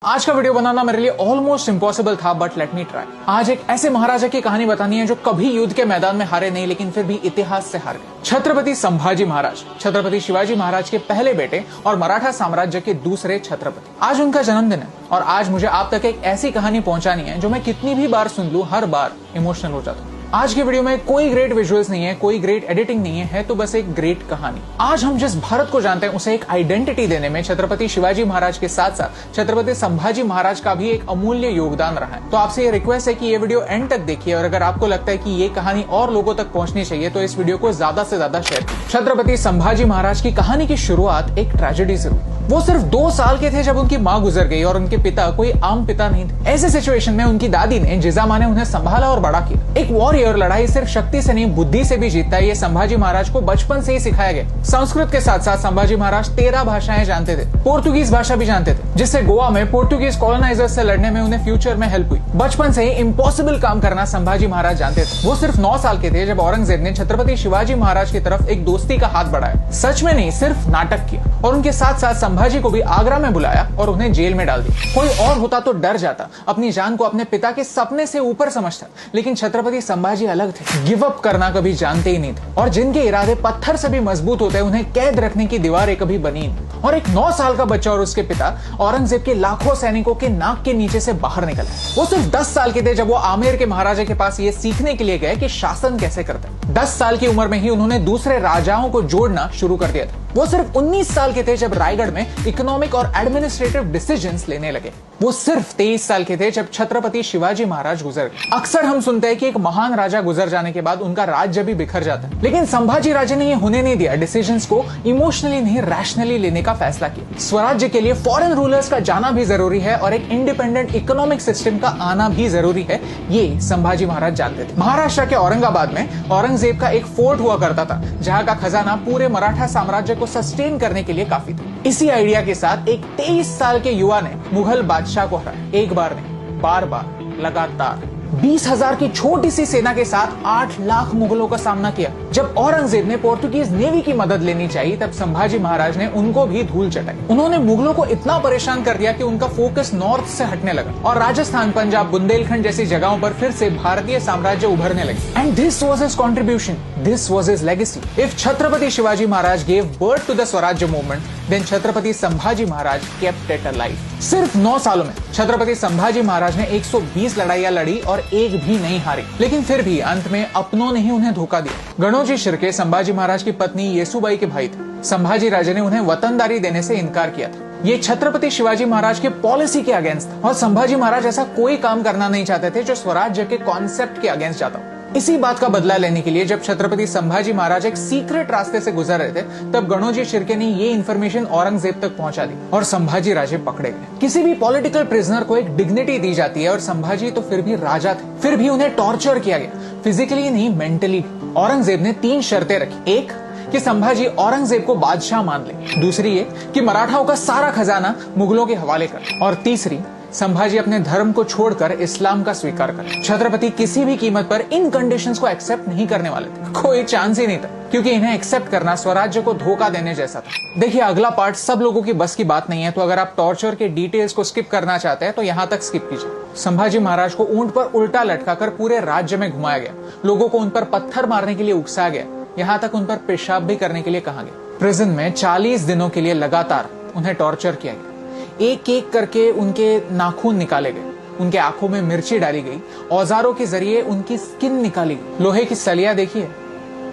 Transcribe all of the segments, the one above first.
आज का वीडियो बनाना मेरे लिए ऑलमोस्ट इम्पॉसिबल था, बट लेट मी ट्राई। आज एक ऐसे महाराजा की कहानी बतानी है जो कभी युद्ध के मैदान में हारे नहीं, लेकिन फिर भी इतिहास से हार गए। छत्रपति संभाजी महाराज, छत्रपति शिवाजी महाराज के पहले बेटे और मराठा साम्राज्य के दूसरे छत्रपति। आज उनका जन्मदिन है और आज मुझे आप तक एक ऐसी कहानी पहुंचानी है जो मैं कितनी भी बार सुन लूं, हर बार इमोशनल हो जाता हूं। आज के वीडियो में कोई ग्रेट विजुअल्स नहीं है, कोई ग्रेट एडिटिंग नहीं है, तो बस एक ग्रेट कहानी। आज हम जिस भारत को जानते हैं उसे एक आइडेंटिटी देने में छत्रपति शिवाजी महाराज के साथ साथ छत्रपति संभाजी महाराज का भी एक अमूल्य योगदान रहा है। तो आपसे ये रिक्वेस्ट है कि ये वीडियो एंड तक देखिए और अगर आपको लगता है कि ये कहानी और लोगों तक पहुंचनी चाहिए तो इस वीडियो को ज्यादा से ज्यादा शेयर कीजिए। छत्रपति संभाजी महाराज की कहानी की शुरुआत एक ट्रेजेडी से हुई। वो सिर्फ 2 साल के थे जब उनकी माँ गुजर गई और उनके पिता कोई आम पिता नहीं थे। ऐसे सिचुएशन में उनकी दादी ने, जिजामा ने उन्हें संभाला और बड़ा किया। एक वॉरियर लड़ाई सिर्फ शक्ति से नहीं, बुद्धि से भी जीतता है, ये संभाजी महाराज को बचपन से ही सिखाया गया। संस्कृत के साथ साथ संभाजी महाराज 13 भाषाएं जानते थे, पोर्तुगीज भाषा भी जानते थे, जिससे गोवा में पोर्तुगीज कॉलोनाइजर्स से लड़ने में उन्हें फ्यूचर में हेल्प हुई। बचपन से ही इम्पॉसिबल काम करना संभाजी महाराज जानते थे। वो सिर्फ 9 साल के थे जब औरंगजेब ने छत्रपति शिवाजी महाराज की तरफ एक दोस्ती का हाथ बढ़ाया। सच में नहीं, सिर्फ नाटक किया और उनके साथ साथ संभाजी को भी आगरा में बुलाया और उन्हें जेल में डाल दिया। कोई और होता तो डर जाता, अपनी जान को अपने पिता के सपने से ऊपर समझता, लेकिन छत्रपति संभाजी अलग थे। गिव अप करना कभी जानते ही नहीं थे और जिनके इरादे पत्थर से भी मजबूत होते हैं, उन्हें कैद रखने की दीवारें कभी बनी नहीं। और एक 9 साल का बच्चा और उसके पिता औरंगजेब के लाखों सैनिकों के नाक के नीचे से बाहर निकल आए। वो सिर्फ 10 साल के थे जब वो आमेर के महाराजा के पास ये सीखने के लिए गए कि शासन कैसे करते हैं। 10 साल की उम्र में ही उन्होंने दूसरे राजाओं को जोड़ना शुरू कर दिया था। वो सिर्फ 19 साल के थे जब रायगढ़ में इकोनॉमिक और एडमिनिस्ट्रेटिव डिसीजंस लेने लगे। वो सिर्फ 23 साल के थे जब छत्रपति शिवाजी महाराज गुजर गए। अक्सर हम सुनते हैं कि एक महान राजा गुजर जाने के बाद उनका राज्य भी बिखर जाता है, लेकिन संभाजी राजे ने ये होने नहीं दिया। डिसीजंस को इमोशनली नहीं, रैशनली लेने का फैसला किया। स्वराज्य के लिए फॉरेन रूलर्स का जाना भी जरूरी है और एक इंडिपेंडेंट इकोनॉमिक सिस्टम का आना भी जरूरी है, ये संभाजी महाराज जानते थे। महाराष्ट्र के औरंगाबाद में औरंगजेब का एक फोर्ट हुआ करता था, जहां का खजाना पूरे मराठा साम्राज्य को सस्टेन करने के लिए काफी था। इसी आइडिया के साथ एक 23 साल के युवा ने मुगल बादशाह को हराया। एक बार नहीं, बार बार, लगातार 20,000 की छोटी सी सेना के साथ 8 लाख मुगलों का सामना किया। जब औरंगजेब ने पोर्तुगीज नेवी की मदद लेनी चाहिए, तब संभाजी महाराज ने उनको भी धूल चटाई। उन्होंने मुगलों को इतना परेशान कर दिया कि उनका फोकस नॉर्थ से हटने लगा और राजस्थान, पंजाब, बुंदेलखंड जैसी जगहों पर फिर से भारतीय साम्राज्य उभरने लगे। And this was his contribution, this was his legacy. If Chhatrapati Shivaji Maharaj gave birth to the Swarajya movement, then Chhatrapati Sambhaji Maharaj kept it alive. सिर्फ 9 सालों में छत्रपति संभाजी महाराज ने 120 लड़ाइयां लड़ी और एक भी नहीं हारी, लेकिन फिर भी अंत में अपनों ने ही उन्हें धोखा दिया। गणोजी शिर्के संभाजी महाराज की पत्नी येसुबाई के भाई थे। संभाजी राजे ने उन्हें वतनदारी देने से इनकार किया था। ये छत्रपति शिवाजी महाराज के पॉलिसी के अगेंस्ट था और संभाजी महाराज ऐसा कोई काम करना नहीं चाहते थे जो स्वराज्य के कॉन्सेप्ट के अगेंस्ट जाता हो। इसी बात का बदला लेने के लिए जब छत्रपति संभाजी महाराज एक सीक्रेट रास्ते से गुजर रहे थे, तब गणोजी शिर्के ने ये इन्फॉर्मेशन औरंगजेब तक पहुंचा दी और संभाजी राजे पकड़े गए। किसी भी पॉलिटिकल प्रिजनर को एक डिग्निटी दी जाती है और संभाजी तो फिर भी राजा थे, फिर भी उन्हें टॉर्चर किया गया, फिजिकली नहीं, मेंटली भी। औरंगजेब ने 3 शर्तें रखी। एक, कि संभाजी औरंगजेब को बादशाह मान ले। दूसरी ये कि मराठाओं का सारा खजाना मुगलों के हवाले कर। और तीसरी, संभाजी अपने धर्म को छोड़कर इस्लाम का स्वीकार कर। छत्रपति किसी भी कीमत पर इन कंडीशंस को एक्सेप्ट नहीं करने वाले थे। कोई चांस ही नहीं था, क्योंकि इन्हें एक्सेप्ट करना स्वराज्य को धोखा देने जैसा था। देखिए, अगला पार्ट सब लोगों की बस की बात नहीं है, तो अगर आप टॉर्चर के डिटेल्स को स्किप करना चाहते हैं तो यहाँ तक स्किप कीजिए। संभाजी महाराज को ऊंट पर उल्टा लटकाकर पूरे राज्य में घुमाया गया। लोगों को उन पर पत्थर मारने के लिए उकसाया गया, यहाँ तक उन पर पेशाब भी करने के लिए कहा गया। प्रिजन में 40 दिनों के लिए लगातार उन्हें टॉर्चर किया गया। एक एक करके उनके नाखून निकाले गए, उनके आंखों में मिर्ची डाली गई, औजारों के जरिए उनकी स्किन निकाली गई। लोहे की सलियां देखिए,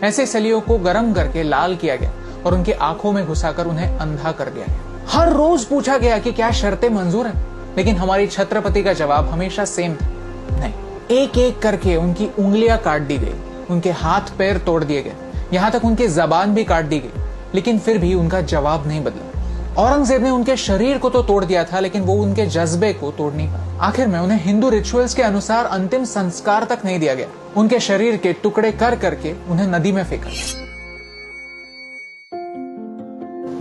ऐसे सलियों को गर्म करके लाल किया गया और उनके आंखों में घुसाकर उन्हें अंधा कर दिया गया। हर रोज पूछा गया कि क्या शर्तें मंजूर हैं, लेकिन हमारी छत्रपति का जवाब हमेशा सेम था, नहीं। एक एक करके उनकी उंगलियां काट दी गई, उनके हाथ पैर तोड़ दिए गए, यहाँ तक उनकी जबान भी काट दी गई, लेकिन फिर भी उनका जवाब नहीं बदला। औरंगजेब ने उनके शरीर को तो तोड़ दिया था, लेकिन वो उनके जज्बे को तोड़ नहीं पाया। आखिर में उन्हें हिंदू रिचुअल्स के अनुसार अंतिम संस्कार तक नहीं दिया गया। उनके शरीर के टुकड़े कर करके उन्हें नदी में फेंका।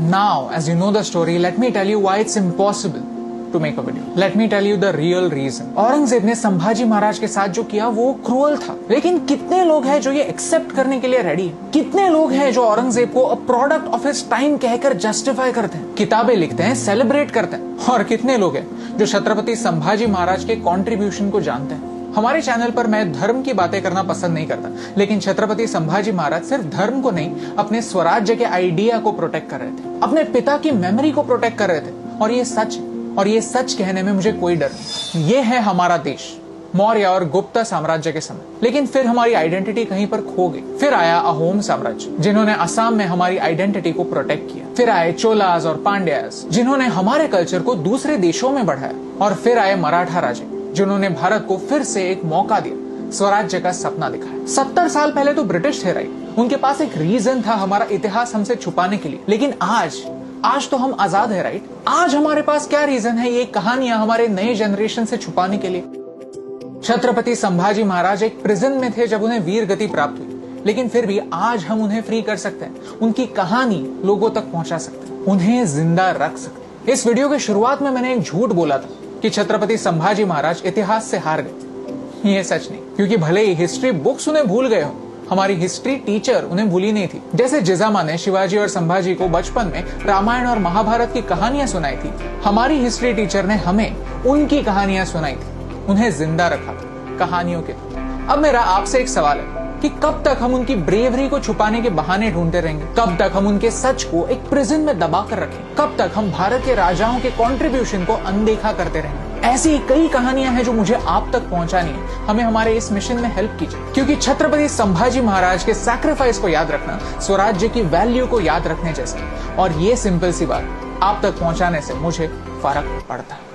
Now, as you know the story, let me tell you why it's impossible to make a video. Let me tell you the real reason. Aurangzeb ने संभाजी महाराज के साथ जो किया वो क्रूअल था, लेकिन कितने लोग हैं जो ये एक्सेप्ट करने के लिए रेडी हैं? कितने लोग हैं जो औरंगजेब को a product of his time कहकर जस्टिफाई करते हैं, किताबें लिखते हैं, सेलिब्रेट करते हैं? और कितने लोग हैं जो छत्रपति संभाजी महाराज के कंट्रीब्यूशन को जानते हैं। हमारे चैनल पर मैं धर्म की बातें करना पसंद नहीं करता, लेकिन छत्रपति संभाजी महाराज सिर्फ धर्म को नहीं, अपने स्वराज्य के आइडिया को प्रोटेक्ट कर रहे थे, अपने पिता की मेमोरी को प्रोटेक्ट कर रहे थे। और ये सच है, और ये सच कहने में मुझे कोई डर नहीं। ये है हमारा देश, मौर्य और गुप्ता साम्राज्य के समय। लेकिन फिर हमारी आइडेंटिटी कहीं पर खो गई। फिर आया अहोम साम्राज्य, जिन्होंने असम में हमारी आइडेंटिटी को प्रोटेक्ट किया। फिर आए चोलास और पांड्यास, जिन्होंने हमारे कल्चर को दूसरे देशों में बढ़ाया। और फिर आए मराठा राजे, जिन्होंने भारत को फिर से एक मौका दिया, स्वराज्य का सपना दिखाया। 70 साल पहले तो ब्रिटिश थे राइट, उनके पास एक रीजन था हमारा इतिहास हमसे छुपाने के लिए। लेकिन आज तो हम आजाद है राइट। आज हमारे पास क्या रीजन है ये कहानियां हमारे नए जनरेशन से छुपाने के लिए? छत्रपति संभाजी महाराज एक प्रिजन में थे जब उन्हें वीर गति प्राप्त हुई, लेकिन फिर भी आज हम उन्हें फ्री कर सकते हैं, उनकी कहानी लोगों तक पहुंचा सकते हैं, उन्हें जिंदा रख सकते हैं। इस वीडियो के शुरुआत में मैंने एक झूठ बोला था कि छत्रपति संभाजी महाराज इतिहास से हार गए। ये सच नहीं, क्योंकि भले ही हिस्ट्री बुक्स उन्हें भूल गए हो, हमारी हिस्ट्री टीचर उन्हें भूली नहीं थी। जैसे जिजामा ने शिवाजी और संभाजी को बचपन में रामायण और महाभारत की कहानियां सुनाई थी, हमारी हिस्ट्री टीचर ने हमें उनकी कहानियां सुनाई थी, उन्हें जिंदा रखा था कहानियों के। अब मेरा आपसे एक सवाल है कि कब तक हम उनकी ब्रेवरी को छुपाने के बहाने ढूंढते रहेंगे? कब तक हम उनके सच को एक प्रिजन में दबा कर रखें? कब तक हम भारत के राजाओं के कंट्रीब्यूशन को अनदेखा करते रहेंगे? ऐसी कई कहानियां हैं जो मुझे आप तक पहुंचानी है। हमें हमारे इस मिशन में हेल्प कीजिए, क्योंकि छत्रपति संभाजी महाराज के सैक्रिफाइस को याद रखना स्वराज्य की वैल्यू को याद रखने जैसा, और ये सिंपल सी बात आप तक पहुंचाने से मुझे फर्क पड़ता है।